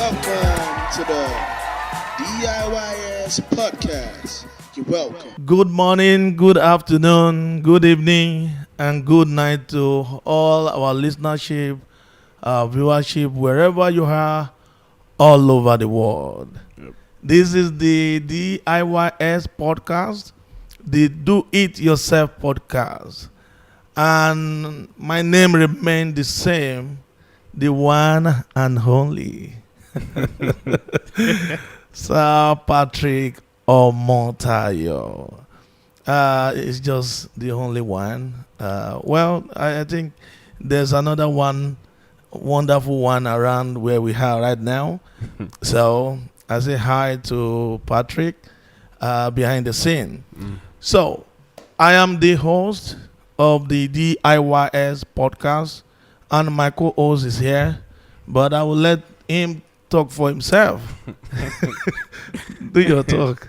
Welcome to the DIYS podcast. You're welcome. Good morning, good afternoon, good evening, and good night to all our listenership, viewership, wherever you are, all over the world. Yep. This is the DIYS podcast, the Do It Yourself podcast. And my name remains the same, the one and only. Sir Patrick Omotayo. It's just the only one. I think there's another one, wonderful one around where we are right now. So I say hi to Patrick behind the scene. So I am the host of the DIYS podcast, and my co-host is here, but I will let him talk for himself. Do your talk.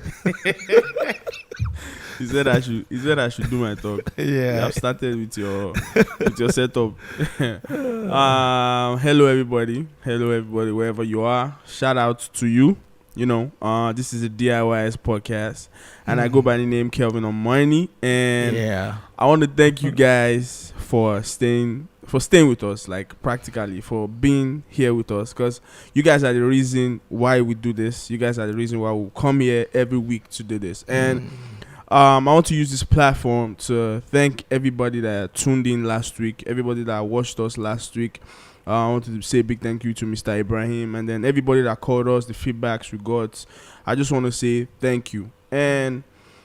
He said I should do my talk. Yeah. I've started with your setup. Hello everybody, wherever you are. Shout out to you. This is a DIYS podcast, and I go by the name Kelvin Omotayo, and I want to thank you guys for staying with us, like practically for being here with us, because you guys are the reason why we do this. You guys are the reason why we come here every week to do this, and I want to use this platform to thank everybody that tuned in last week, everybody that watched us last week. I want to say a big thank you to Mr. Ibrahim, and then everybody that called us, the feedbacks we got. I just want to say thank you. And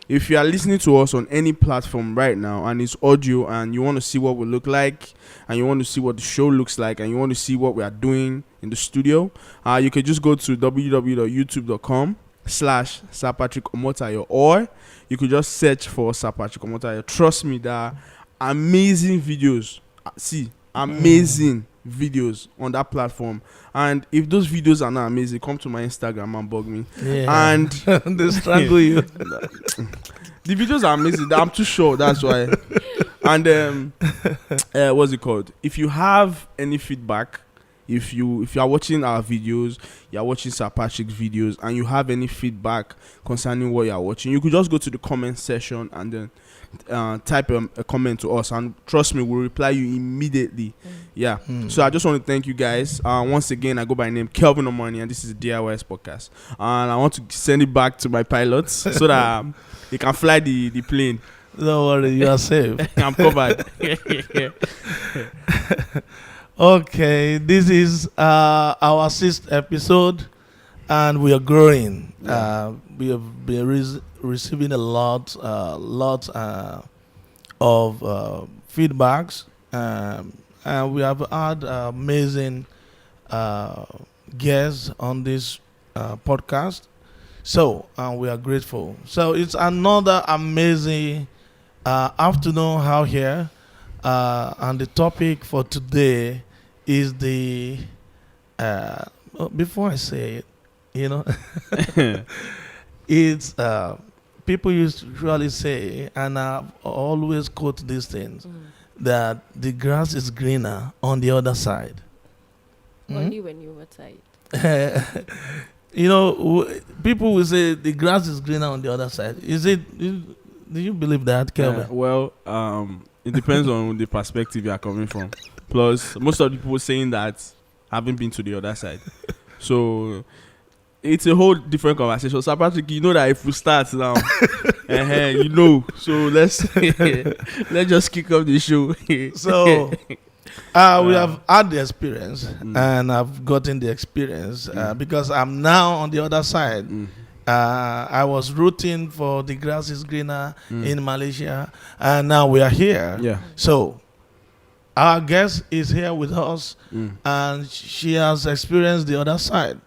if you are listening to us on any platform right now and it's audio and you want to see what we look like and you want to see what the show looks like and you want to see what we are doing in the studio, you can just go to www.youtube.com/Sir Patrick Omotayo, or you could just search for Sir Patrick Omotayo. Trust me, there are amazing videos. Amazing videos on that platform, and if those videos are not amazing, come to my Instagram and bug me. And they strangle you. The videos are amazing. I'm too sure, that's why. And what's it called, if you have any feedback, if you are watching our videos, you are watching Sir Patrick's videos, and you have any feedback concerning what you are watching, you could just go to the comment section and then type a comment to us, and trust me, we'll reply you immediately. So I just want to thank you guys once again. I go by name Kelvin Omotayo, and this is the DIYS podcast, and I want to send it back to my pilots so that they can fly the plane. Don't worry, you are safe. I'm covered. Okay, this is our 6th episode, and we are growing. We have been receiving a lot of feedbacks, and we have had amazing guests on this podcast. So we are grateful. So it's another amazing afternoon out here, and the topic for today is the before I say it, it's people usually say, and I always quote these things, that the grass is greener on the other side. Only when you're outside. People will say the grass is greener on the other side. Do you believe that, Kelvin? It depends on the perspective you are coming from. Plus, most of the people saying that haven't been to the other side. So it's a whole different conversation. So Patrick, you know that if we start now, so let's just kick off the show. So we have had the experience, and I've gotten the experience because I'm now on the other side. I was rooting for the grass is greener in Malaysia, and now we are here. So our guest is here with us, and she has experienced the other side.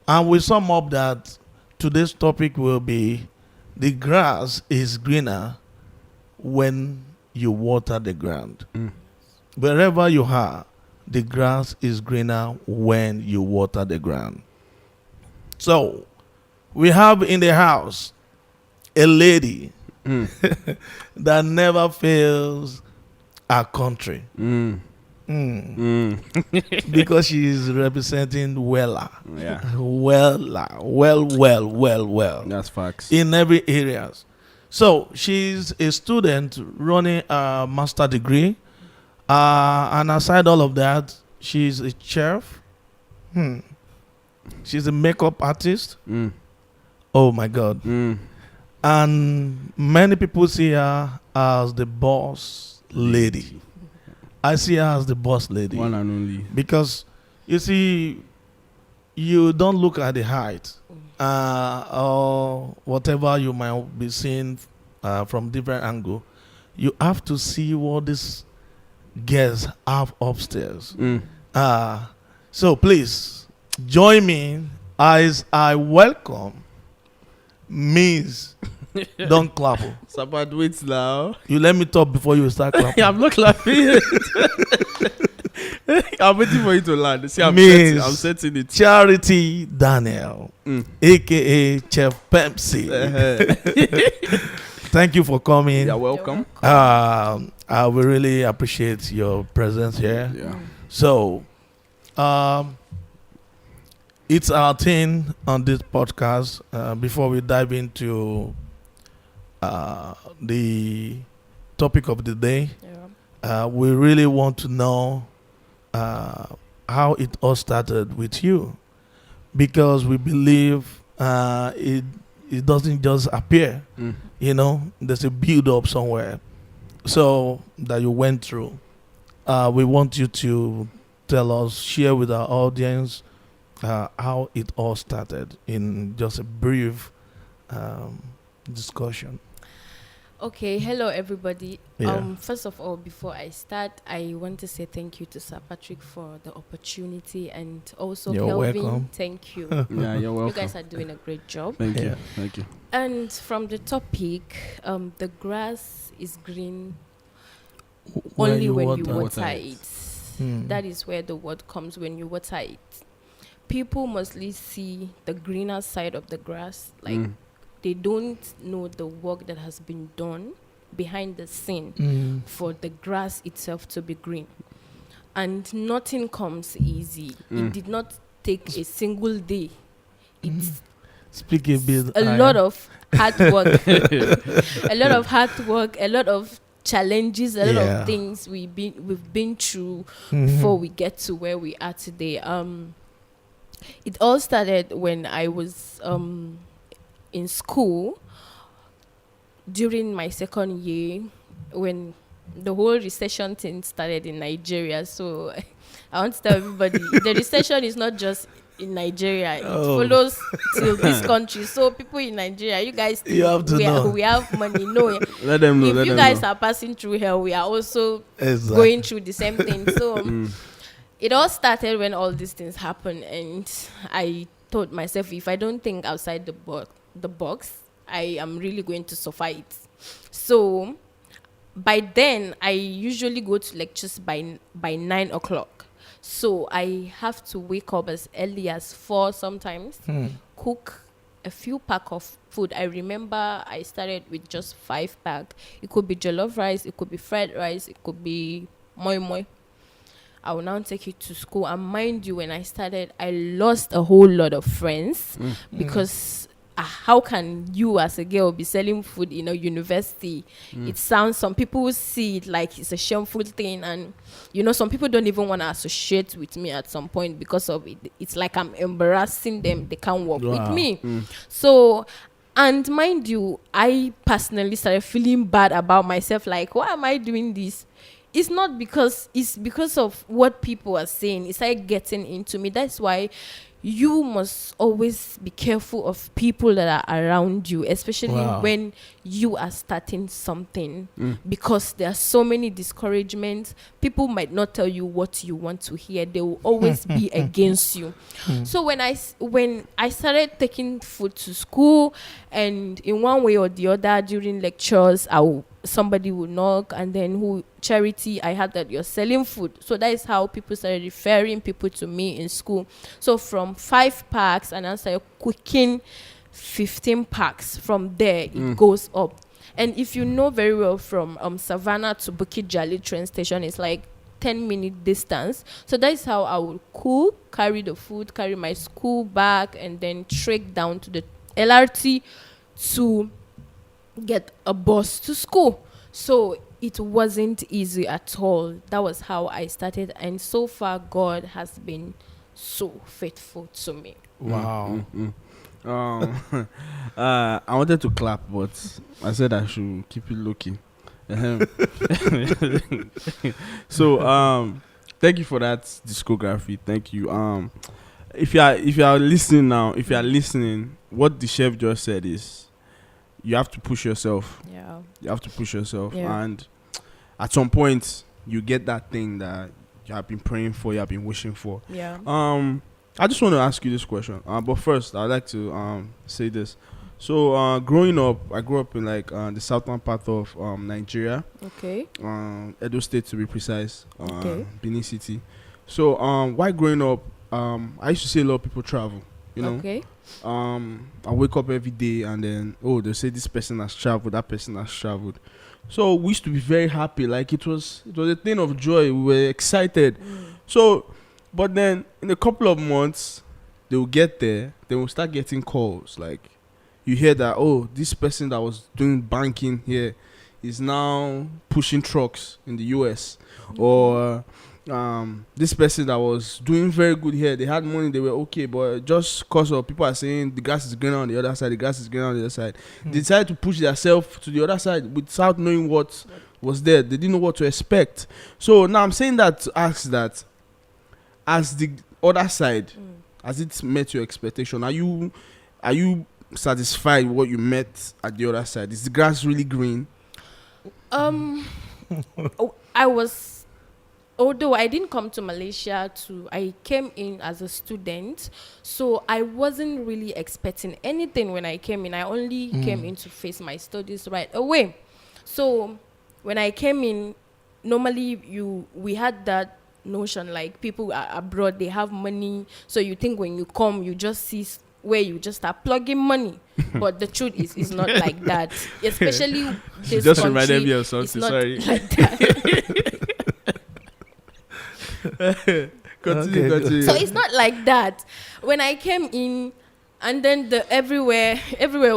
And we sum up that today's topic will be the grass is greener when you water the ground. Wherever you are, the grass is greener when you water the ground. So we have in the house a lady that never fails our country. Because she is representing Wella. Yeah. Well. That's facts. In every areas. So she's a student running a master degree. And aside all of that, she's a chef. She's a makeup artist. Oh my God. And many people see her as the boss lady. I see her as the boss lady. One and only. Because, you see, you don't look at the height or whatever you might be seeing from different angle. You have to see what these girls have upstairs. So please, join me as I welcome Miss. Don't clap. Sabat, wait now. You let me talk before you start clapping. I'm not clapping. I'm waiting for you to land. See, I'm setting it. Charity Daniel, aka ChefPemsyy. Thank you for coming. You're welcome. I will really appreciate your presence here. Yeah. So, it's our thing on this podcast. Before we dive into the topic of the day, we really want to know how it all started with you, because we believe it doesn't just appear. You know, there's a build up somewhere, so that you went through. We want you to tell us, share with our audience how it all started in just a brief discussion. Okay, hello everybody. Yeah. First of all, before I start, I want to say thank you to Sir Patrick for the opportunity, and also You're Kelvin. welcome. Thank you. Yeah, you're welcome. You guys are doing a great job. Thank you. Yeah. Thank you. And from the topic, the grass is green only when you water it. That is where the word comes, when you water it. People mostly see the greener side of the grass, like they don't know the work that has been done behind the scene for the grass itself to be green. And nothing comes easy. It did not take a single day. It's Speak a bit. a lot of hard work. A lot of hard work, a lot of challenges, a lot of things we've been through before we get to where we are today. It all started when I was in school during my second year, when the whole recession thing started in Nigeria. So I want to tell everybody, the recession is not just in Nigeria. It follows till this country. So people in Nigeria, you guys think You have to know. we have money. No, Let them know. if you guys are passing through hell, we are also going through the same thing. So it all started when all these things happened, and I told myself, if I don't think outside the box, I am really going to suffer it. So by then, I usually go to lectures by 9 o'clock. So I have to wake up as early as 4 sometimes, cook a few pack of food. I remember I started with just 5 pack. It could be jollof rice, it could be fried rice, it could be moi moi. I will now take it to school. And mind you, when I started, I lost a whole lot of friends because how can you as a girl be selling food in a university? It sounds, some people see it like it's a shameful thing, and you know, some people don't even want to associate with me at some point because of it. It's like I'm embarrassing them. They can't work with me. So, and mind you, I personally started feeling bad about myself, like, why am I doing this? It's not because, it's because of what people are saying. It's like getting into me. That's why you must always be careful of people that are around you, especially when you are starting something, because there are so many discouragements. People might not tell you what you want to hear. They will always be against you. So when I started taking food to school, and in one way or the other during lectures, somebody would knock, and then Charity, I heard that you're selling food. So that is how people started referring people to me in school. So from 5 packs, and I started cooking 15 packs. From there, it goes up. And if you know very well, from Savannah to Bukit Jalil train station, it's like 10-minute distance. So that's how I would cook, carry the food, carry my school bag, and then trek down to the LRT to get a bus to school. So it wasn't easy at all. That was how I started, and so far God has been so faithful to me. Wow. I wanted to clap, but I said I should keep it low-key. So thank you for that discography. Thank you. If you are listening now, what the chef just said is you have to push yourself. Yeah. You have to push yourself, Yeah. and at some point you get that thing that you have been praying for, you have been wishing for. Yeah. I just want to ask you this question. But first, I'd like to say this. So, growing up, I grew up in the southern part of Nigeria. Okay. Edo State to be precise. Okay. Benin City. So, while growing up, I used to see a lot of people travel. You know. Okay. I wake up every day and then they say this person has traveled, that person has traveled. So we used to be very happy. Like it was a thing of joy. We were excited. So, but then in a couple of months, they will get there. They will start getting calls. Like you hear that this person that was doing banking here is now pushing trucks in the US, or this person that was doing very good here, they had money, they were okay, but just because of people are saying the grass is greener on the other side, they decided to push themselves to the other side without knowing what was there. They didn't know what to expect. So now I'm saying that to ask that, as the other side, has it met your expectation? Are you satisfied with what you met at the other side? Is the grass really green? I was, although I didn't come to Malaysia I came in as a student, so I wasn't really expecting anything when I came in. I only came in to face my studies right away. So when I came in, normally we had that notion, like people are abroad, they have money, so you think when you come, you just see where you just start plugging money. But the truth is, it's not like that. Especially this just country, reminded me of something. it's not Sorry. like that. Continue. So it's not like that. When I came in, and then everywhere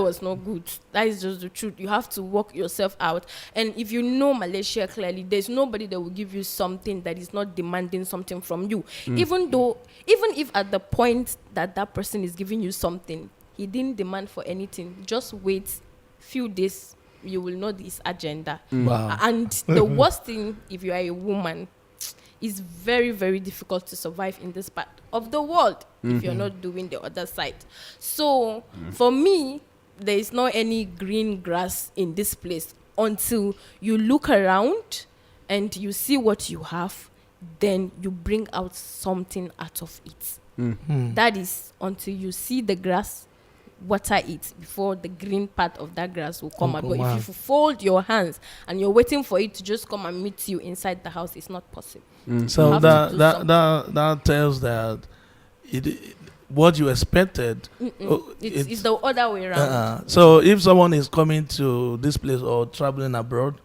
was not good. That is just the truth. You have to work yourself out. And if you know Malaysia clearly, there's nobody that will give you something that is not demanding something from you. Even if at the point that person is giving you something, he didn't demand for anything. Just wait few days, you will know this agenda. Wow. And the worst thing, if you are a woman, it's very, very difficult to survive in this part of the world if you're not doing the other side. So for me, there is not any green grass in this place until you look around and you see what you have, then you bring out something out of it. That is until you see the grass, water it before the green part of that grass will come out. But if you fold your hands and you're waiting for it to just come and meet you inside the house, it's not possible. So that tells that what you expected. It's the other way around. So if someone is coming to this place or traveling abroad,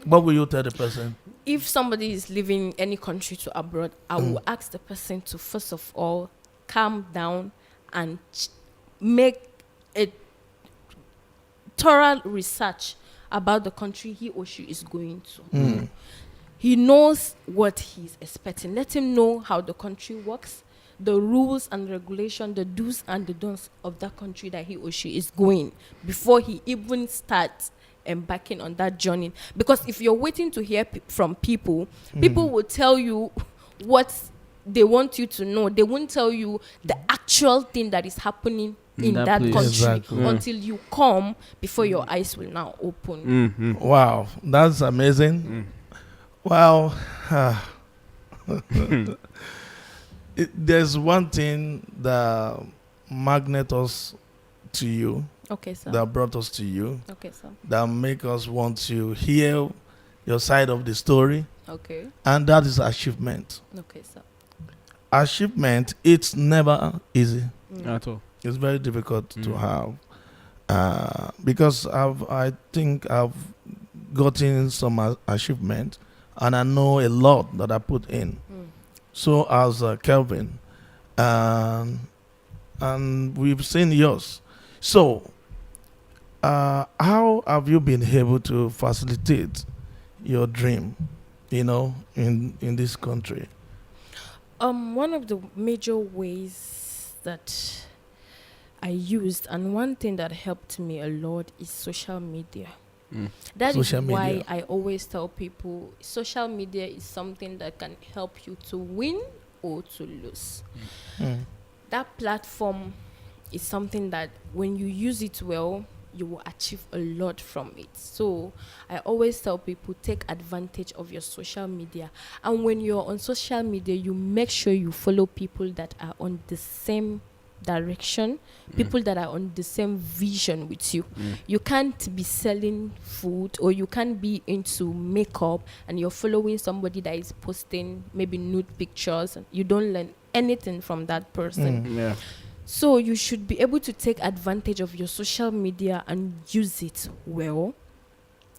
what will you tell the person? If somebody is leaving any country to abroad, I will ask the person to first of all calm down and make a thorough research about the country he or she is going to. He knows what he's expecting. Let him know how the country works, the rules and regulation, the do's and the don'ts of that country that he or she is going before he even starts embarking on that journey. Because if you're waiting to hear from people, people will tell you what they want you to know. They won't tell you the actual thing that is happening in that country. Exactly. Until you come before your eyes will now open. Wow, that's amazing. Wow. There's one thing that magnet us to you, Okay, sir. that brought us to you, Okay, sir. that make us want to hear your side of the story, Okay. and that is achievement. Okay, sir. Achievement, it's never easy. At all. It's very difficult to have, because I think I've gotten some achievement, and I know a lot that I put in. So as Kelvin, and we've seen yours. So how have you been able to facilitate your dream, in this country? One of the major ways that I used, and one thing that helped me a lot, is social media. That social is why media. I always tell people social media is something that can help you to win or to lose. That platform is something that when you use it well, you will achieve a lot from it. So I always tell people, take advantage of your social media. And when you're on social media, you make sure you follow people that are on the same direction, people that are on the same vision with you. You can't be selling food, or you can't be into makeup and you're following somebody that is posting maybe nude pictures. You don't learn anything from that person. So you should be able to take advantage of your social media and use it well,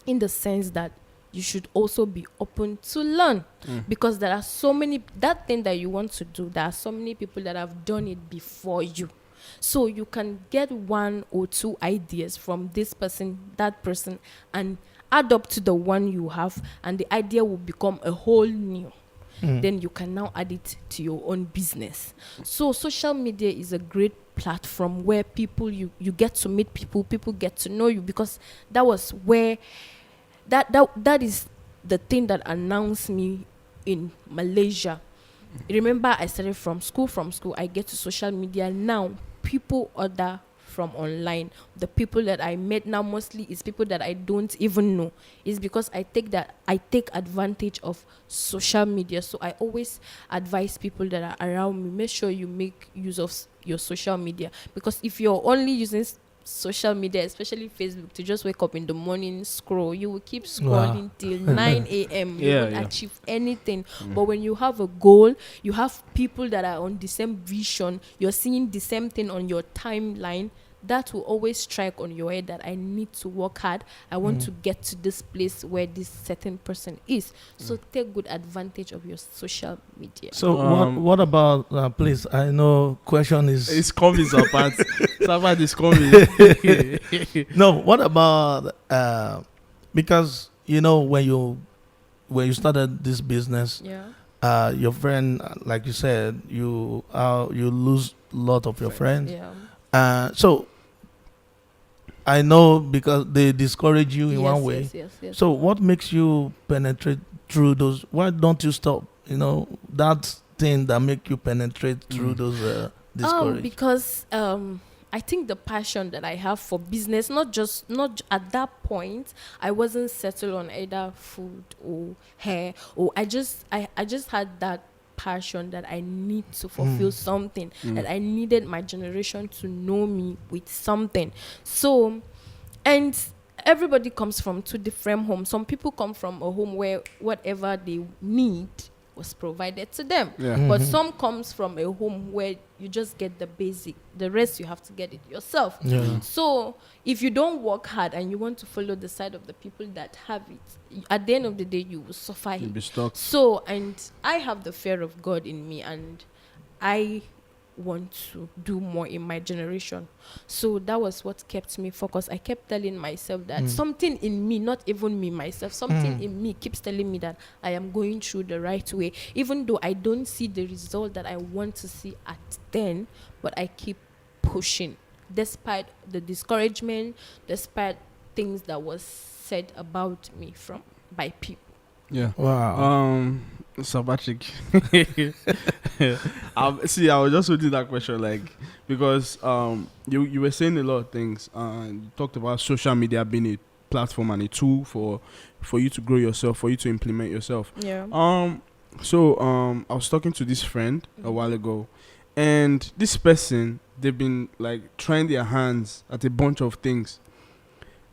in the sense that you should also be open to learn, because there are so many, that thing that you want to do, there are so many people that have done it before you. So you can get 1 or 2 ideas from this person, that person, and add up to the one you have, and the idea will become a whole new. Then you can now add it to your own business. So social media is a great platform where people, you get to meet people get to know you, because that was where that is the thing that announced me in Malaysia. Remember, I started from school, I get to social media. Now people order from online. The people that I met now mostly is people that I don't even know. It's because I take advantage of social media. So I always advise people that are around me, make sure you make use of your social media, because if you're only using social media, especially Facebook, to just wake up in the morning, scroll, you will keep scrolling till 9 a.m. You won't achieve anything. But when you have a goal, you have people that are on the same vision, you're seeing the same thing on your timeline, that will always strike on your head that I need to work hard. I want to get to this place where this certain person is. So take good advantage of your social media. So what about, please, I know question is... It's coming, Sapat. Sapat is coming. No, what about, because, when you started this business, your friend, like you said, you lose a lot of your friends. So I know, because they discourage you in one way. Yes. So what makes you penetrate through those? Why don't you stop? That thing that make you penetrate through those discourage. Because I think the passion that I have for business, not at that point, I wasn't settled on either food or hair, or I just had that passion that I need to fulfill something, that I needed my generation to know me with something. So, and everybody comes from 2 different homes. Some people come from a home where whatever they need was provided to them. But some comes from a home where you just get the basic, the rest you have to get it yourself. So if you don't work hard and you want to follow the side of the people that have it, at the end of the day you will suffer. You'll be stuck. So, and I have the fear of God in me, and I want to do more in my generation. So that was what kept me focused. I kept telling myself that something in me, not even me myself, something in me keeps telling me that I am going through the right way, even though I don't see the result that I want to see at then, but I keep pushing despite the discouragement, despite things that was said about me by people. Wow. So Patrick, I was just holding that question, because you were saying a lot of things. You talked about social media being a platform and a tool for you to grow yourself, for you to implement yourself. So I was talking to this friend a while ago, and this person, they've been trying their hands at a bunch of things.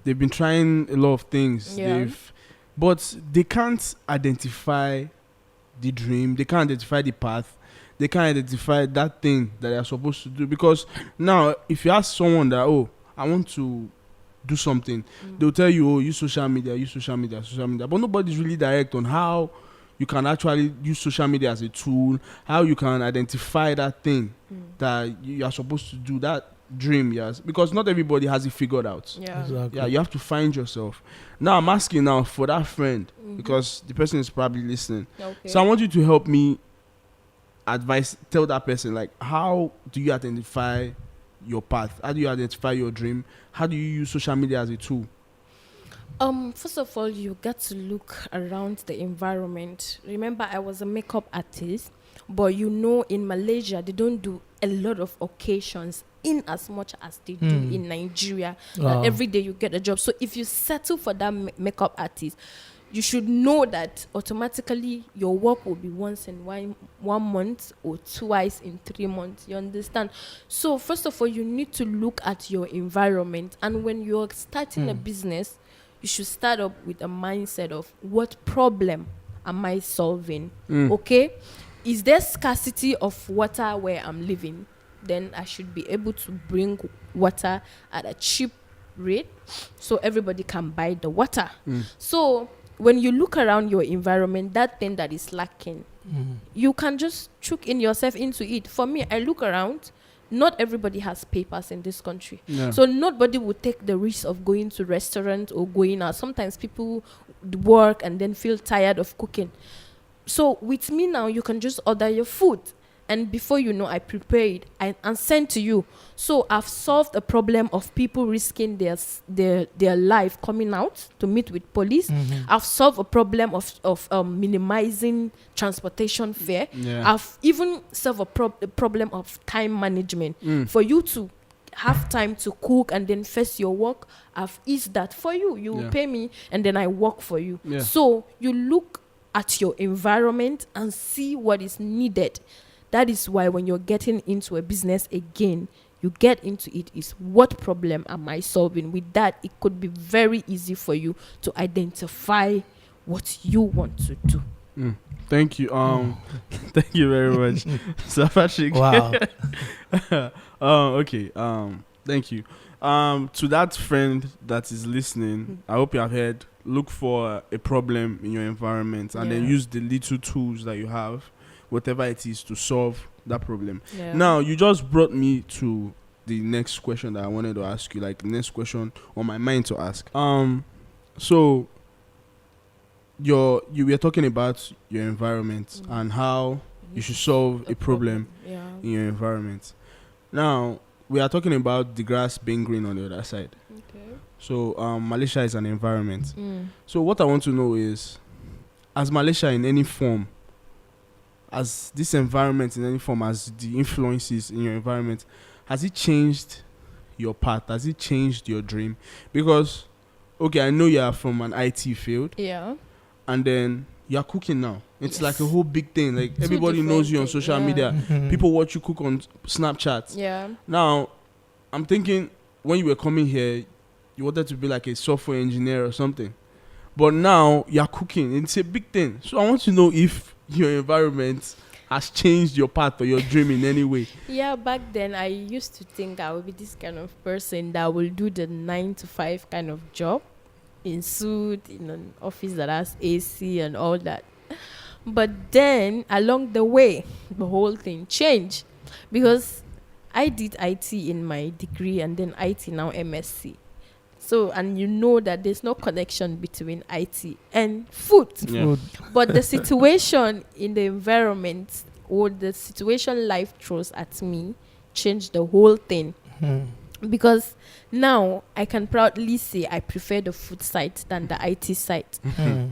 They've been trying a lot of things. But they can't identify the dream. They can't identify the path. They can't identify that thing that they are supposed to do. Because now, if you ask someone that, I want to do something, they'll tell you, oh, use social media, but nobody's really direct on how you can actually use social media as a tool, how you can identify that thing that you are supposed to do, that dream, yes, because not everybody has it figured out. Exactly. Yeah, you have to find yourself. Now I'm asking now for that friend, because the person is probably listening. Okay. So I want you to help me tell that person, like, how do you identify your path? How do you identify your dream? How do you use social media as a tool? First of all, you got to look around the environment. Remember, I was a makeup artist, but in Malaysia, they don't do a lot of occasions in as much as they do in Nigeria. That every day you get a job. So if you settle for that makeup artist, you should know that automatically your work will be once in 1 month or twice in 3 months. You understand? So first of all, you need to look at your environment. And when you're starting a business, you should start up with a mindset of, what problem am I solving? Okay? Is there scarcity of water where I'm living? Then I should be able to bring water at a cheap rate so everybody can buy the water. So when you look around your environment, that thing that is lacking, you can just chuck in yourself into it. For me, I look around. Not everybody has papers in this country. Yeah. So nobody would take the risk of going to restaurants or going out. Sometimes people work and then feel tired of cooking. So with me now, you can just order your food. And before you know, I prepare it and send to you. So I've solved a problem of people risking their life coming out to meet with police. I've solved a problem of minimizing transportation fare. I've even solved a problem of time management. For you to have time to cook and then face your work, I've eased that for you. You will pay me and then I work for you. So you look at your environment and see what is needed. That is why when you're getting into a business again, you get into it is, what problem am I solving? With that, it could be very easy for you to identify what you want to do. Thank you. Thank you very much, Sir Patrick. Wow. Okay. Thank you. To that friend that is listening, I hope you have heard. Look for a problem in your environment and then use the little tools that you have, whatever it is, to solve that problem. Now, you just brought me to the next question that I wanted to ask you, like the next question on my mind to ask. So you were talking about your environment and how you should solve a problem in your environment. Now, we are talking about the grass being green on the other side. Okay. So Malaysia is an environment. So what I want to know is, as Malaysia in any form, as this environment in any form, as the influences in your environment, has it changed your path? Has it changed your dream? Because, okay, I know you are from an IT field. Yeah. And then you're cooking now. It's like a whole big thing. Like, everybody knows you on social media. People watch you cook on Snapchat. Yeah. Now, I'm thinking, when you were coming here, you wanted to be like a software engineer or something. But now, you're cooking. It's a big thing. So I want to know if your environment has changed your path or your dream in any way. Yeah, back then I used to think I would be this kind of person that will do the 9 to 5 kind of job in suit, in an office that has AC and all that. But then along the way, the whole thing changed, because I did IT in my degree and then IT now MSc. So, and you know that there's no connection between IT and food. Yeah. But the situation in the environment, or the situation life throws at me, changed the whole thing. Because now I can proudly say I prefer the food side than the IT side.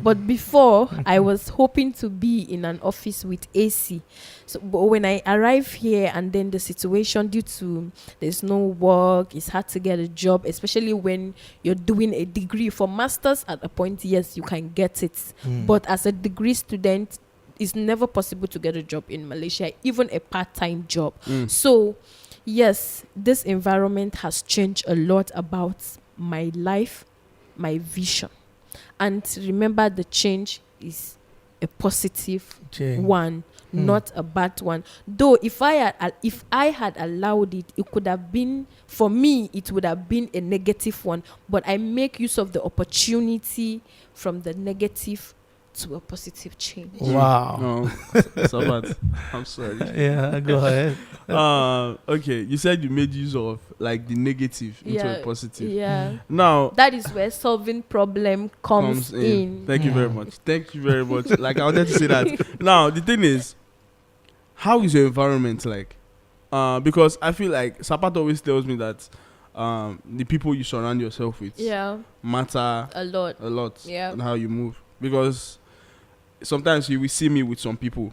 But before, I was hoping to be in an office with AC. So, but when I arrive here and then the situation, due to there's no work, it's hard to get a job, especially when you're doing a degree. For masters, at a point, yes, you can get it. But as a degree student, it's never possible to get a job in Malaysia, even a part-time job. So, yes, this environment has changed a lot about my life, my vision. And remember, the change is a positive one, not a bad one. Though if I had allowed it, it could have been, for me, it would have been a negative one. But I make use of the opportunity from the negative to a positive change. Wow. No, so bad. I'm sorry. Yeah, go ahead. Okay, you said you made use of like the negative into a positive. Yeah. Now that is where solving problem comes in. Thank you very much. Thank you very much. Like I wanted to say that. Now the thing is, how is your environment like? Because I feel like Sapat always tells me that the people you surround yourself with matter a lot. On how you move. Because sometimes you will see me with some people,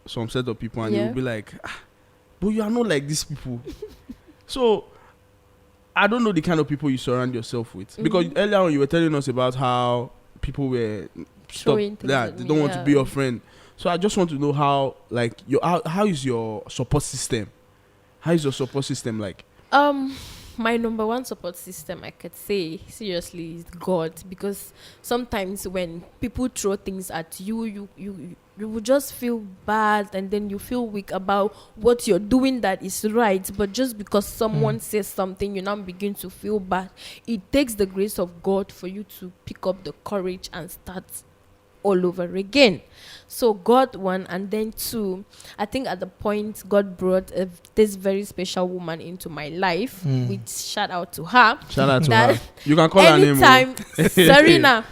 some set of people, and you will be like, but you are not like these people. So I don't know the kind of people you surround yourself with. Because earlier on you were telling us about how people were they don't want to be your friend. So I just want to know how, like, how is your support system? How is your support system like? My number one support system, I could say, seriously, is God. Because sometimes when people throw things at you, you will just feel bad, and then you feel weak about what you're doing that is right. But just because someone says something, you now begin to feel bad. It takes the grace of God for you to pick up the courage and start all over again. So God, one, and then two, I think at the point God brought this very special woman into my life, which shout out to her. Shout out to her. You can call her name. Anytime, Serena,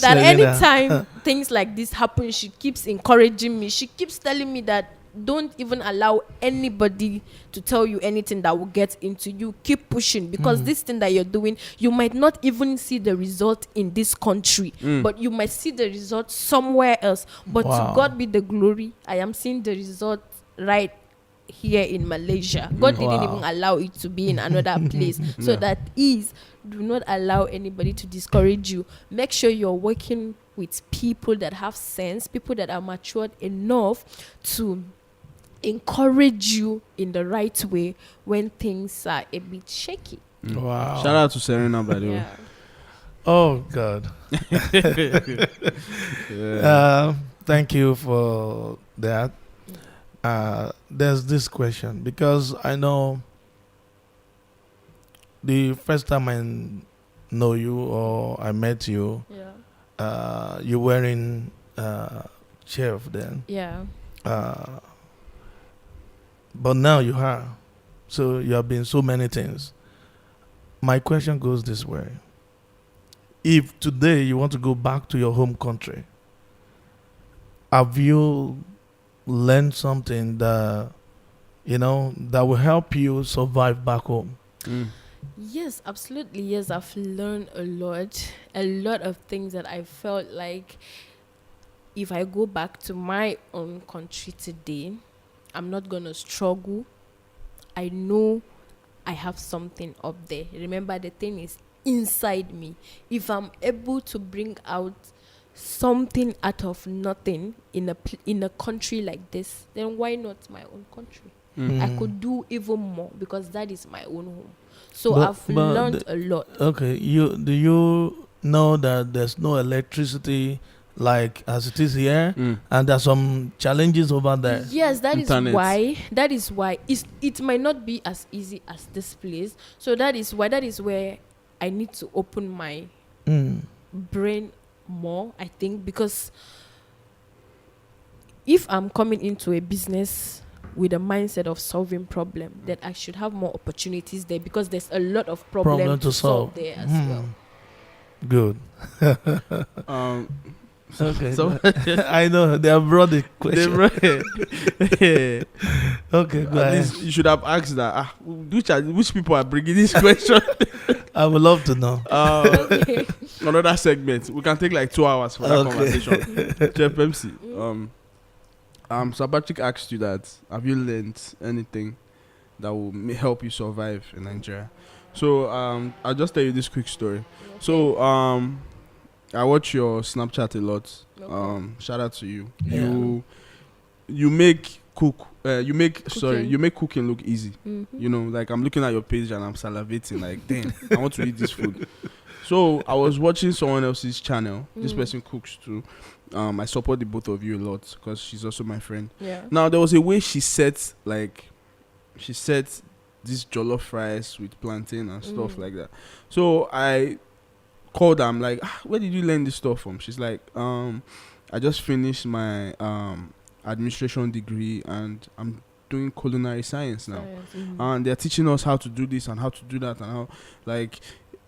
that anytime things like this happen, she keeps encouraging me. She keeps telling me that don't even allow anybody to tell you anything that will get into you. Keep pushing, because this thing that you're doing, you might not even see the result in this country, but you might see the result somewhere else. But to God be the glory, I am seeing the result right here in Malaysia. God didn't even allow it to be in another place. So that is, do not allow anybody to discourage you. Make sure you're working with people that have sense, people that are matured enough to encourage you in the right way when things are a bit shaky. Wow. Shout out to Serena, by the way. Oh God. Thank you for that. There's this question, because I know the first time I know you or I met you, you were in chef then. But now you are. So you have been so many things. My question goes this way. If today you want to go back to your home country, have you learned something that, that will help you survive back home? Yes, absolutely. Yes, I've learned a lot of things that I felt like if I go back to my own country today, I'm not going to struggle. I know I have something up there. Remember, the thing is inside me. If I'm able to bring out something out of nothing in a country like this, then why not my own country? I could do even more, because that is my own home. So I've learned a lot. Okay, do you know that there's no electricity like as it is here, and there's some challenges over there? Yes, that is why it might not be as easy as this place. So that is where I need to open my brain more, I think, because if I'm coming into a business with a mindset of solving problem, then I should have more opportunities there, because there's a lot of problems to solve there as well. Good. Okay. So I know they have brought the question. Okay, go ahead. You should have asked that. Which people are bringing this question? I would love to know. Another segment. We can take like 2 hours for that conversation. ChefPemsyy. So Patrick asked you that. Have you learned anything that will help you survive in Nigeria? So I'll just tell you this quick story. Okay. So I watch your Snapchat a lot. Okay. Shout out to you. Yeah. You make cooking look easy. Like I'm looking at your page and I'm salivating. Like, damn, I want to eat this food. So I was watching someone else's channel. This person cooks too, I support the both of you a lot because she's also my friend. Yeah. Now there was a way she set this jollof fries with plantain and stuff like that. So I called her. I'm like, where did you learn this stuff from? She's like, I just finished my administration degree and I'm doing culinary science now. And they're teaching us how to do this and how to do that and how like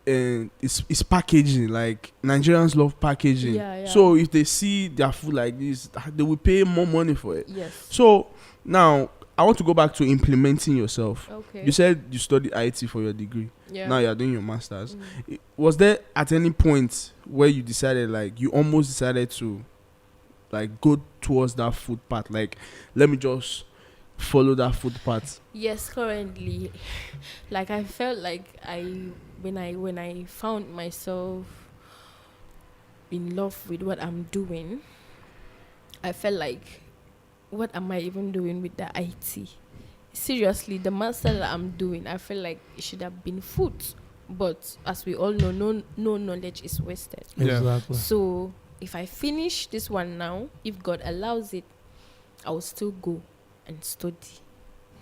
it's packaging. Like Nigerians love packaging. Yeah. So if they see their food like this, they will pay more money for it. Yes. So now I want to go back to implementing yourself. Okay. You said you studied IT for your degree. Yeah. Now you're doing your master's. Was there at any point where you decided, like, you almost decided to, like, go towards that food path? Like, let me just follow that food path. Yes, currently, like I felt like when I found myself in love with what I'm doing, I felt like, what am I even doing with the IT? Seriously, the master that I'm doing, I feel like it should have been food. But as we all know, no knowledge is wasted. Exactly. So if I finish this one now, if God allows it, I will still go and study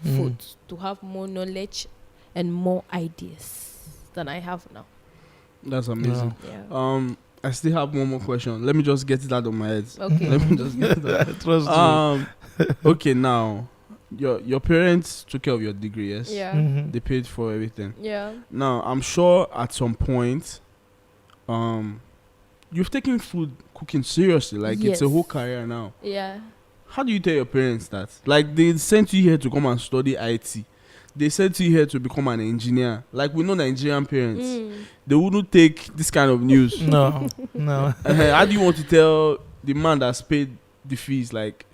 food to have more knowledge and more ideas than I have now. That's amazing. Yeah. I still have one more question. Let me just get it out of my head. Okay. Let me just get it out. Okay, now your parents took care of your degree, yes? Yeah. They paid for everything. Yeah. Now I'm sure at some point, you've taken food cooking seriously. Like, it's a Yes. whole career now. Yeah. How do you tell your parents that? Like, they sent you here to come and study IT. They sent you here to become an engineer. Like, we know Nigerian parents. They wouldn't take this kind of news. No. How do you want to tell the man that's paid the fees, like,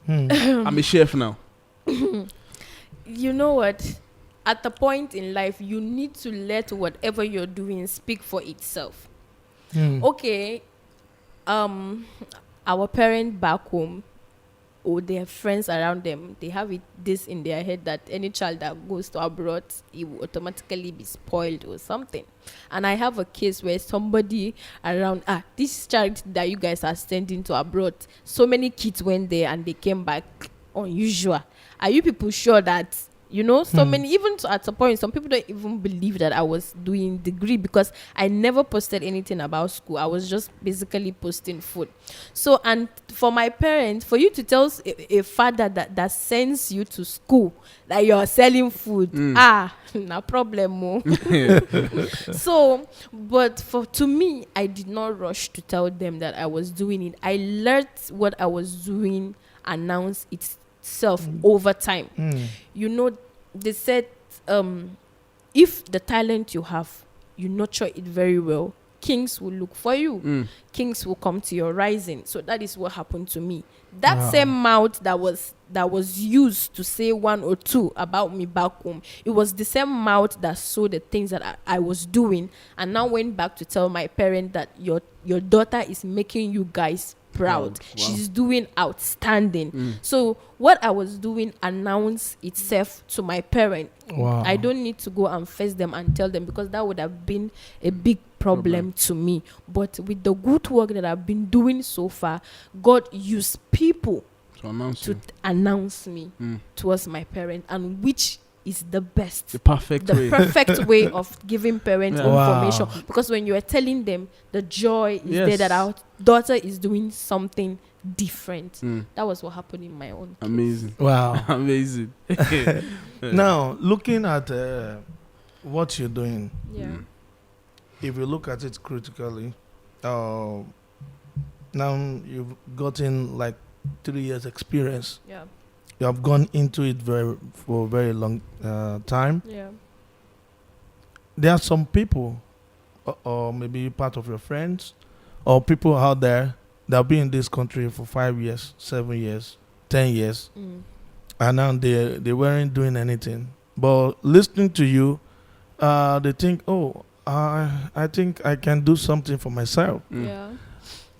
I'm a chef now? You know what? At the point in life, you need to let whatever you're doing speak for itself. Okay. Our parent back home, or their friends around them, they have this in their head that any child that goes to abroad, it will automatically be spoiled or something. And I have a case where somebody around, this child that you guys are sending to abroad, so many kids went there and they came back unusual. Are you people sure that, so many, even at some point, some people don't even believe that I was doing degree because I never posted anything about school. I was just basically posting food. So, and for my parents, for you to tell a father that sends you to school that you're selling food, no problem. So, but to me, I did not rush to tell them that I was doing it. I learned what I was doing, announced itself over time. They said, if the talent you have, you nurture it very well, kings will look for you. Kings will come to your rising. So that is what happened to me. That same mouth that was used to say one or two about me back home, it was the same mouth that saw the things that I was doing, and now went back to tell my parent that your daughter is making you guys proud. Wow. She's doing outstanding. So what I was doing announced itself to my parent. Wow. I don't need to go and face them and tell them, because that would have been a big problem to me. But with the good work that I've been doing so far, God used people to announce me towards my parent, and which is the best, the perfect way of giving parents information. Because when you are telling them, the joy is there that our daughter is doing something different. That was what happened in my own case. Amazing. Wow. Amazing. Now, looking at what you're doing, if you look at it critically, now you've gotten like 3 years experience. Yeah. You have gone into it for a very long time. Yeah. There are some people, or maybe part of your friends, or people out there that have been in this country for 5 years, 7 years, 10 years, and now they weren't doing anything. But listening to you, they think, I think I can do something for myself. Yeah.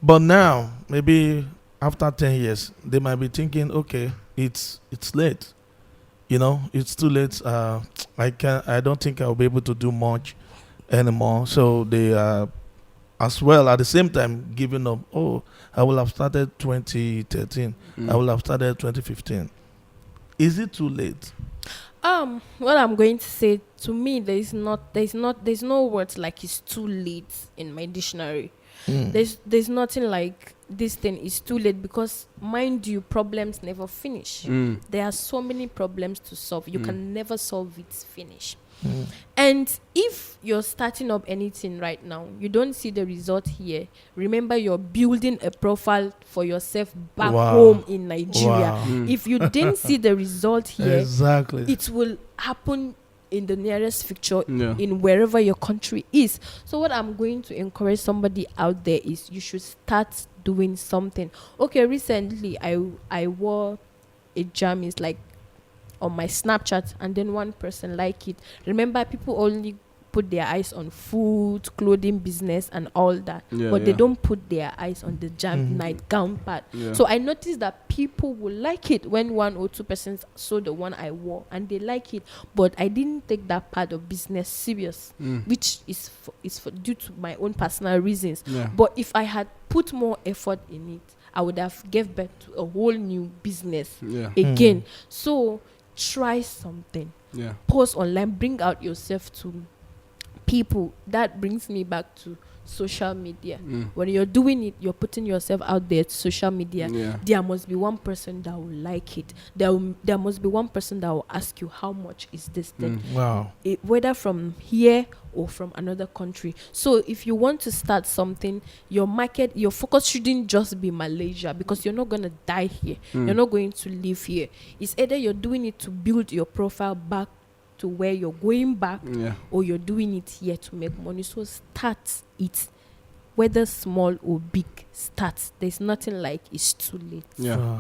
But now, maybe after 10 years, they might be thinking, okay, it's late. It's too late. I don't think I'll be able to do much anymore. So they are as well at the same time giving up. Oh, I will have started 2013. I will have started 2015. Is it too late? What I'm going to say, to me, there's no words like it's too late in my dictionary. There's nothing like this thing is too late, because mind you, problems never finish. There are so many problems to solve. You can never solve it finish. And if you're starting up anything right now, you don't see the result here, remember you're building a profile for yourself back home in Nigeria. If you didn't see the result here, exactly, it will happen in the nearest future, in wherever your country is. So what I'm going to encourage somebody out there is you should start doing something. Okay, recently I wore a jammies like on my Snapchat, and then one person liked it. Remember, people only put their eyes on food, clothing business and all that, but they don't put their eyes on the nightgown part. So I noticed that people will like it when 1 or 2 persons saw the one I wore and they like it, but I didn't take that part of business serious, which is for due to my own personal reasons. But if I had put more effort in it, I would have gave birth to a whole new business again. So try something. Post online, bring out yourself to people. That brings me back to social media. When you're doing it, you're putting yourself out there to social media. There must be one person that will like it. There must be one person that will ask you, how much is this thing? Whether from here or from another country. So if you want to start something, your focus shouldn't just be Malaysia, because you're not going to die here. You're not going to live here. It's either you're doing it to build your profile back to where you're going back, or you're doing it here to make money. So start it, whether small or big. Start. There's nothing like it's too late.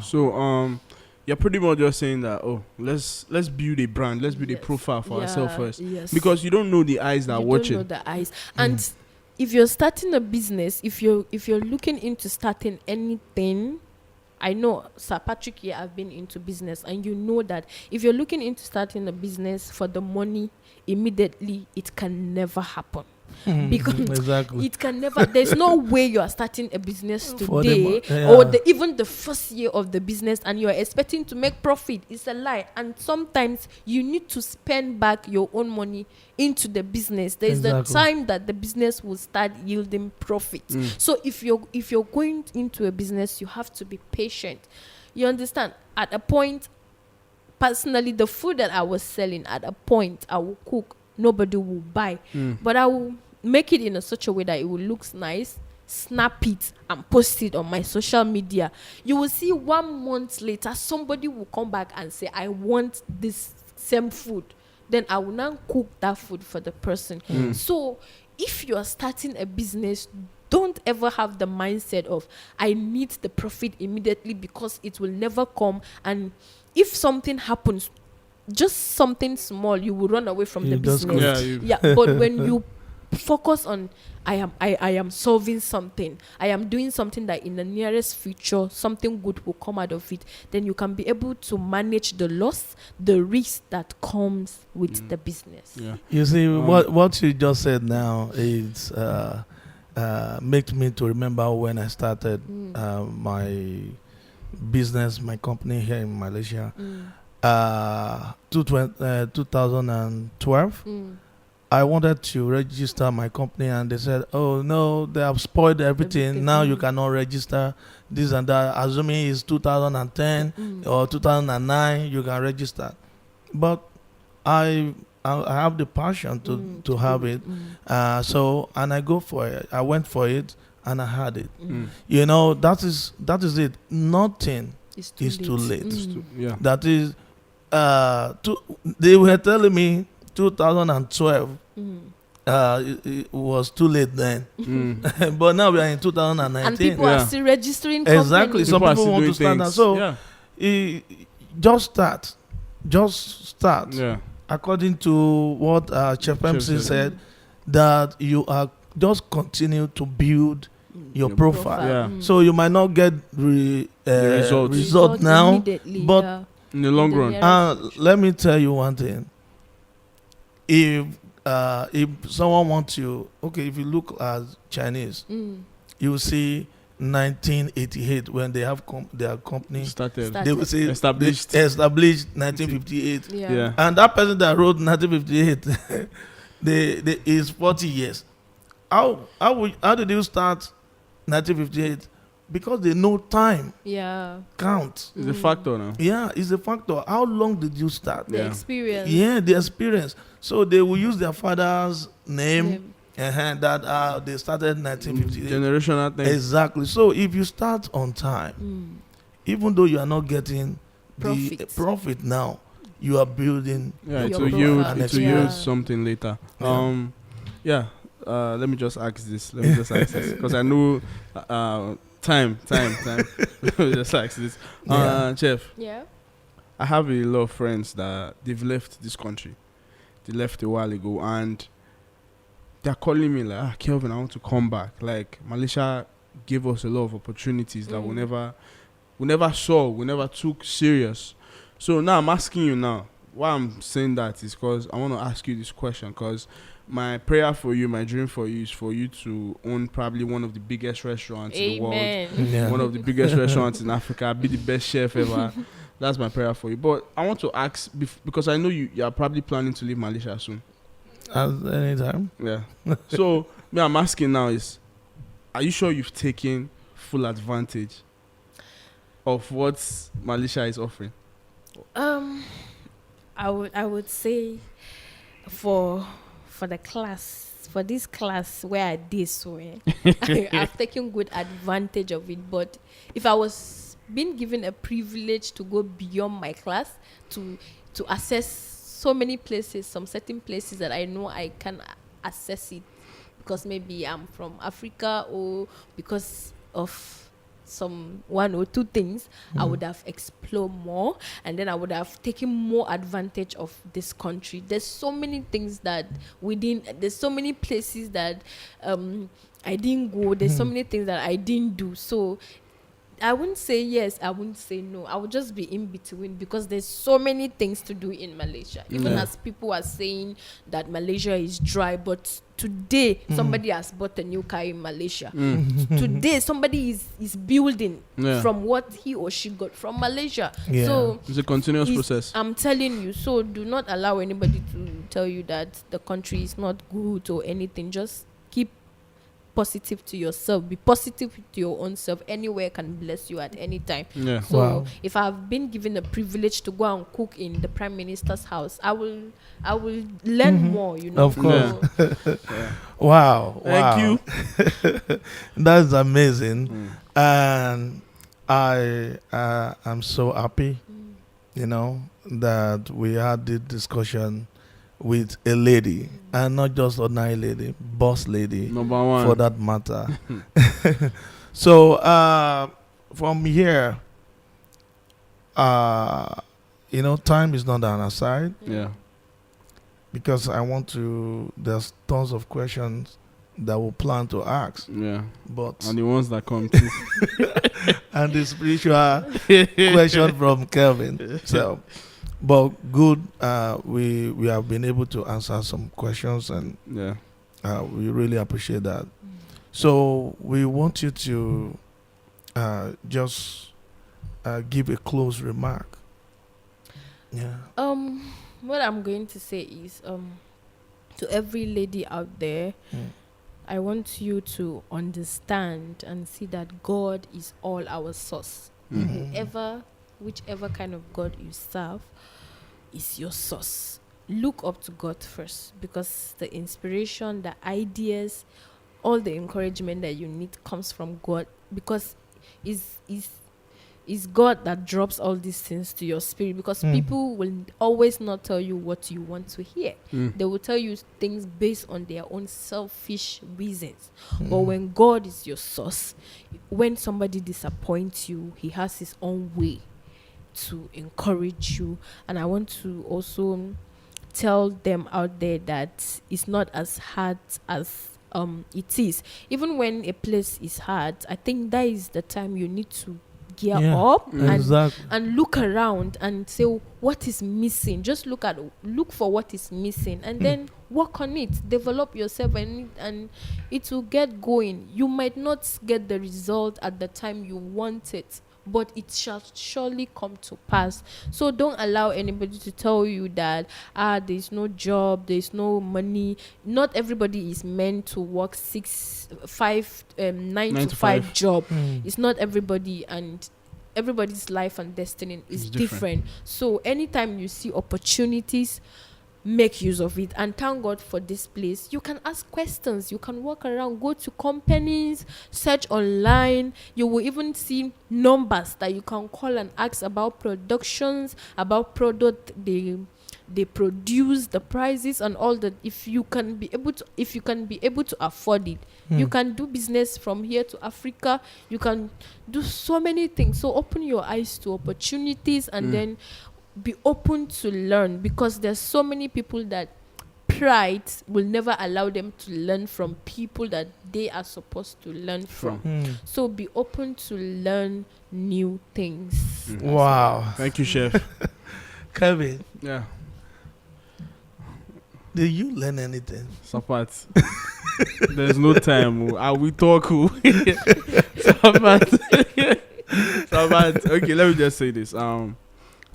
So you're pretty much just saying that, let's build a brand, let's build a profile for ourselves first, because you don't know the eyes that are watching. You don't know the eyes. And if you're starting a business, if you're looking into starting anything, I know, Sir Patrick here, I've been into business, and you know that if you're looking into starting a business for the money immediately, it can never happen. Because it can never, there's no way you are starting a business today or even the first year of the business and you're expecting to make profit. It's a lie. And sometimes you need to spend back your own money into the business. There's the time that the business will start yielding profit. So if you're going into a business, you have to be patient. You understand? At a point, personally, the food that I was selling, at a point I will cook, nobody will buy, but I will make it in such a way that it will look nice, snap it and post it on my social media. You will see 1 month later somebody will come back and say, I want this same food. Then I will now cook that food for the person. So if you are starting a business, don't ever have the mindset of I need the profit immediately, because it will never come. And if something happens, just something small, you will run away from the business. But when you focus on I am solving something, I am doing something that in the nearest future something good will come out of it, then you can be able to manage the loss, the risk that comes with the business. You see, what you just said now is makes me to remember when I started my business, my company here in Malaysia. 2012, I wanted to register my company, and they said, oh no, they have spoiled everything. Now you cannot register this and that. Assuming it's 2010 or 2009, you can register. But I have the passion to have it. So, and I go for it. I went for it and I had it. You know, that is it. Nothing is too late. That is, they were telling me 2012 it was too late then. But now we are in 2019 and people are still registering companies. Exactly. Some people want to start that. So just start according to what ChefPemsyy said, that you are just continue to build your profile. So you might not get result now, but in the long run. Let me tell you one thing. If if someone wants you, okay, if you look at Chinese, you will see 1988 when they have their company started. They will say Established 1958. Yeah. And that person that wrote 1958, they is 40 years. How did you start 1958? Because they know time. Yeah. Count. It's a factor now. Yeah, it's a factor. How long did you start? The experience. Yeah, the experience. So they will use their father's name. That they started 1958. Generational thing. Exactly. So if you start on time, even though you are not getting the profit now, you are building. Yeah, it your will yield. an It will yield something later. Let me just ask this. Because I know time. Let me just ask this. Chef. Yeah. I have a lot of friends that they've left this country. They left a while ago, and they're calling me like, Kelvin, I want to come back. Like, Malaysia gave us a lot of opportunities that we never saw, we never took serious. So now I'm asking you now. Why I'm saying that is because I want to ask you this question, because my prayer for you, my dream for you is for you to own probably one of the biggest restaurants in the world, one of the biggest restaurants in Africa, be the best chef ever. That's my prayer for you. But I want to ask, because I know you are probably planning to leave Malaysia soon. At any time. Yeah. So, me, I'm asking now is, are you sure you've taken full advantage of what Malaysia is offering? I would say for this class where I did so, I've taken good advantage of it. But if I was being given a privilege to go beyond my class to assess so many places, some certain places that I know I can assess it, because maybe I'm from Africa or because of some one or two things, I would have explored more, and then I would have taken more advantage of this country. There's so many things that there's so many places that I didn't go. There's so many things that I didn't do. So I wouldn't say yes, I wouldn't say no. I would just be in between, because there's so many things to do in Malaysia. Even as people are saying that Malaysia is dry, but today somebody has bought a new car in Malaysia. Today somebody is building from what he or she got from Malaysia. So it's a continuous process. I'm telling you. So do not allow anybody to tell you that the country is not good or anything. Just keep positive to yourself. Be positive to your own self. Anywhere can bless you at any time. So if I've been given a privilege to go and cook in the Prime Minister's house, I will learn more, you know. Of course. Wow. Thank you. That's amazing. And I am so happy, you know, that we had this discussion with a lady, and not just ordinary lady, boss lady, number one for that matter. So from here, you know, time is not on our side. Because there's tons of questions that we plan to ask. But and the ones that come too. and the spiritual question from Kelvin. So, but good, we have been able to answer some questions, and we really appreciate that. So we want you to just give a close remark. What I'm going to say is, to every lady out there, I want you to understand and see that God is all our source. Whichever kind of God you serve is your source. Look up to God first, because the inspiration, the ideas, all the encouragement that you need comes from God, because it's God that drops all these things to your spirit, because people will always not tell you what you want to hear. They will tell you things based on their own selfish reasons. But when God is your source, when somebody disappoints you, he has his own way to encourage you. And I want to also tell them out there that it's not as hard as it is. Even when a place is hard, I think that is the time you need to gear up Exactly. and look around and say what is missing. Just look for what is missing and then work on it. Develop yourself and it will get going. You might not get the result at the time you want it, but it shall surely come to pass. So don't allow anybody to tell you that there's no job, there's no money. Not everybody is meant to work 9 to 5 job. It's not everybody, and everybody's life and destiny is different. So anytime you see opportunities, make use of it, and thank God for this place. You can ask questions, you can walk around, go to companies, search online. You will even see numbers that you can call and ask about productions, about product they produce, the prices and all that. If you can be able to afford it, you can do business from here to Africa. You can do so many things. So open your eyes to opportunities and then be open to learn, because there's so many people that pride will never allow them to learn from people that they are supposed to learn from. So be open to learn new things. Wow. Thank you, Chef. Kevin. Yeah. Did you learn anything? Support. There's no time. We talk. Support. Okay, let me just say this.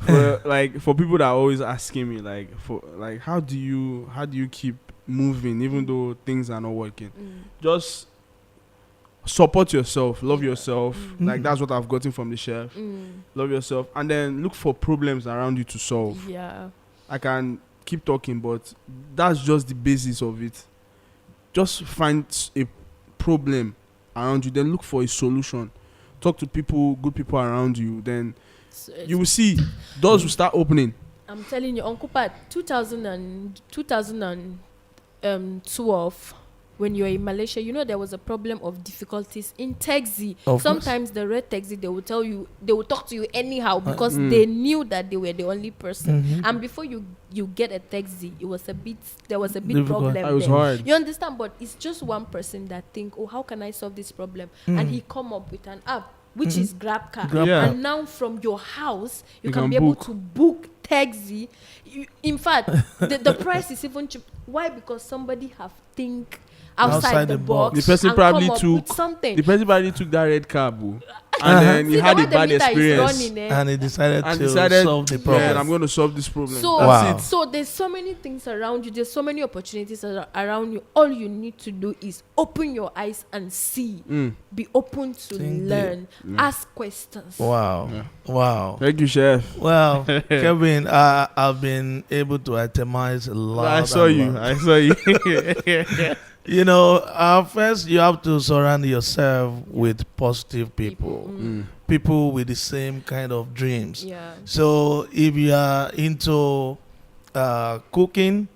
For people that are always asking me how do you keep moving even though things are not working? Just support yourself, love yourself. Like that's what I've gotten from the chef. Love yourself, and then look for problems around you to solve. Yeah, I can keep talking, but that's just the basis of it. Just find a problem around you, then look for a solution. Talk to people, good people around you, then you will see doors will start opening. I'm telling you, Uncle Pat, 2012, when you're in Malaysia, there was a problem of difficulties in taxi. Sometimes the red taxi, they will talk to you anyhow because they knew that they were the only person. And before you get a taxi, there was a bit difficult. problem. It was hard. You understand? But it's just one person that think, how can I solve this problem? And he come up with an app, which is GrabCar. And now from your house, you can be able to book taxi. In fact, the price is even cheap. Why? Because somebody have think outside the box. The person probably took that red cab. And then he had a bad experience. And he decided to solve the problem. Yeah, I'm going to solve this problem. So there's so many things around you. There's so many opportunities around you. All you need to do is open your eyes and see. Be open to learn. Ask questions. Wow. Yeah. Wow. Thank you, Chef. Well, Kevin, I've been able to itemize a lot. I saw you. First you have to surround yourself with positive people. People with the same kind of dreams. Yeah. So if you are into cooking,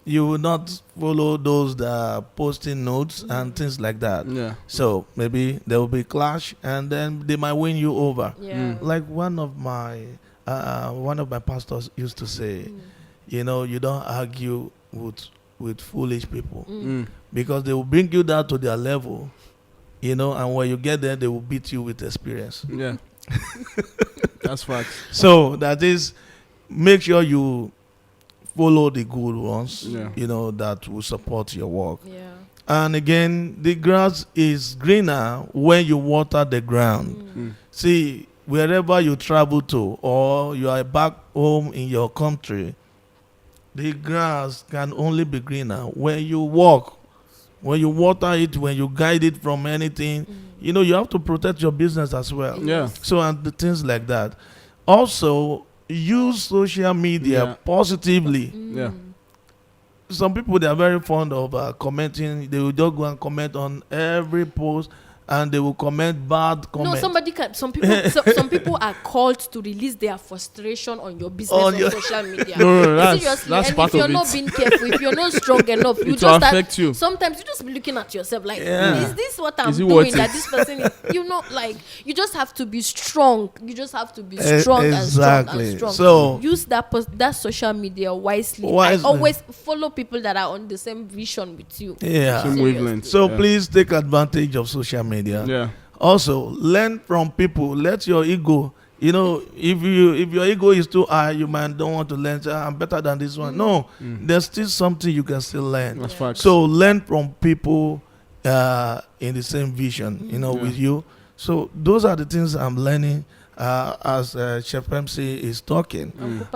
you will not follow those that are posting notes and things like that. Yeah. So maybe there will be clash, and then they might win you over. Yeah. Like one of my pastors used to say, you don't argue with foolish people, because they will bring you down to their level, and when you get there, they will beat you with experience. Yeah. That's facts. So that is, make sure you follow the good ones, that will support your work. Yeah. And again, the grass is greener when you water the ground. See, wherever you travel to, or you are back home in your country, the grass can only be greener when you walk, when you water it, when you guide it from anything. You have to protect your business as well. Yeah. So, and the things like that. Also, use social media positively. Yeah. Some people, they are very fond of commenting. They will just go and comment on every post, and they will comment bad comments. No, some people are called to release their frustration on your business on social media. No, that's and part if you're of not it. being careful, if you're not strong enough, you It just will affect you. Sometimes you just be looking at yourself like, is this what I'm Is it doing? worth That it? this person is, you just have to be strong. You just have to be strong and strong and strong. So use that social media wisely. I always follow people that are on the same vision with you. Yeah. Same wavelength. So please take advantage of social media. Yeah. Also, learn from people. Let your ego. If your ego is too high, you might don't want to learn. Say, I'm better than this one. No, there's still something you can still learn. That's facts. So learn from people in the same vision, with you. So those are the things I'm learning as ChefPemsyy is talking.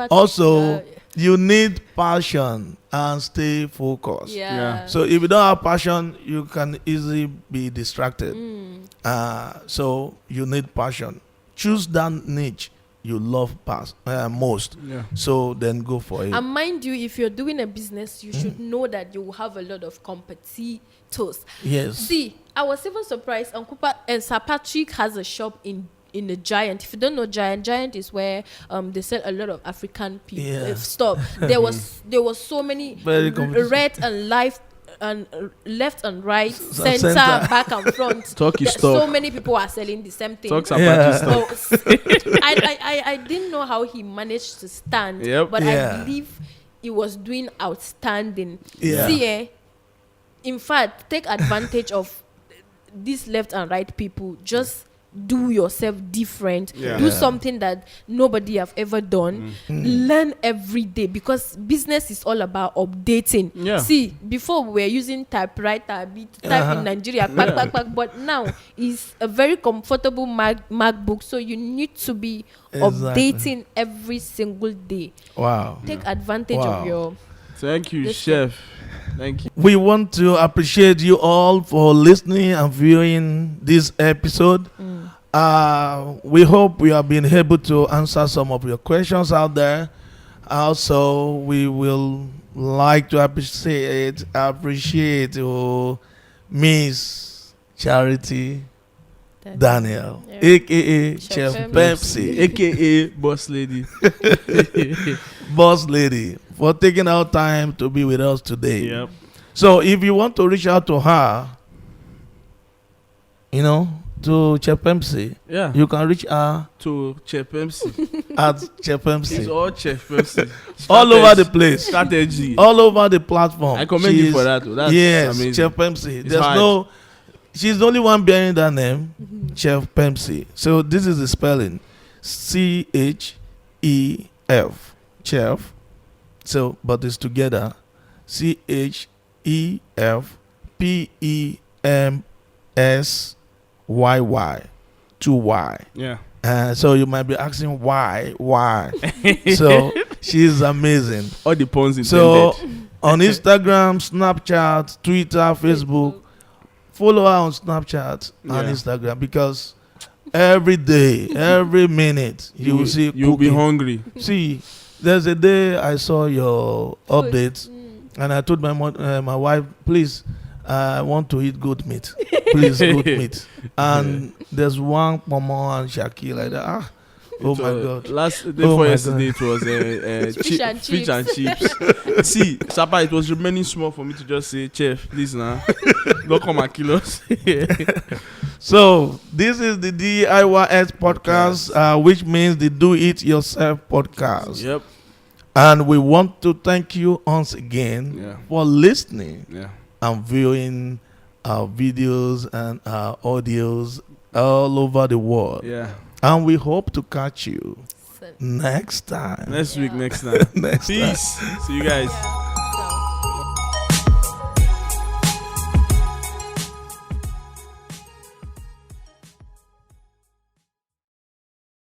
Also, you need passion and stay focused. Yeah. So if you don't have passion, you can easily be distracted. So you need passion. Choose that niche you love most. Yeah. So then go for it. And mind you, if you're doing a business, you should know that you will have a lot of competitors. Yes. See, I was even surprised. And Sir Patrick has a shop in the Giant. If you don't know Giant is where they sell a lot of African people stuff. There was so many red and left and right, center, back and front. So many people are selling the same thing. Talks about So I didn't know how he managed to stand, but I believe he was doing outstanding. See, in fact, take advantage of these left and right people. Just do yourself different. Do something that nobody have ever done. Learn every day, because business is all about updating. See, before we were using typewriter, type in Nigeria, but now it's a very comfortable MacBook, so you need to be updating every single day. Wow. Take advantage of your... Thank you, Chef. Thank you. We want to appreciate you all for listening and viewing this episode. We hope we have been able to answer some of your questions out there. Also, we will like to appreciate Miss Charity Daniel, aka ChefPemsyy, aka Boss Lady. Boss Lady, for taking our time to be with us today. Yep. So if you want to reach out to her, to ChefPemsyy, you can reach her to ChefPemsyy at ChefPemsyy. It's all ChefPemsyy. All over the place. Strategy. All over the platform. I commend you for that. That's amazing. ChefPemsyy. She's the only one bearing that name, ChefPemsyy. So this is the spelling. CHEF. Chef. So, but it's together. CHEFPEMSYY. Two Y. Yeah. So you might be asking why. So she's amazing. All the puns intended. So on Instagram, Snapchat, Twitter, Facebook, follow her on Snapchat and Instagram, because every day, every minute, you will see you'll be cooking. hungry. See, there's a day I saw your updates, and I told my wife, please, I want to eat goat meat. Please, goat meat. And there's one pomo and shaki like that. Oh my God. Last day for yesterday, it was fish and chips. See, Sapa, it was remaining small for me to just say, Chef, please now, don't come and kill us. So, this is the DIYS podcast, which means the Do It Yourself podcast. Yep. And we want to thank you once again for listening and viewing our videos and our audios all over the world. Yeah. And we hope to catch you next time. Next week, next time. Next Peace. time. See you guys.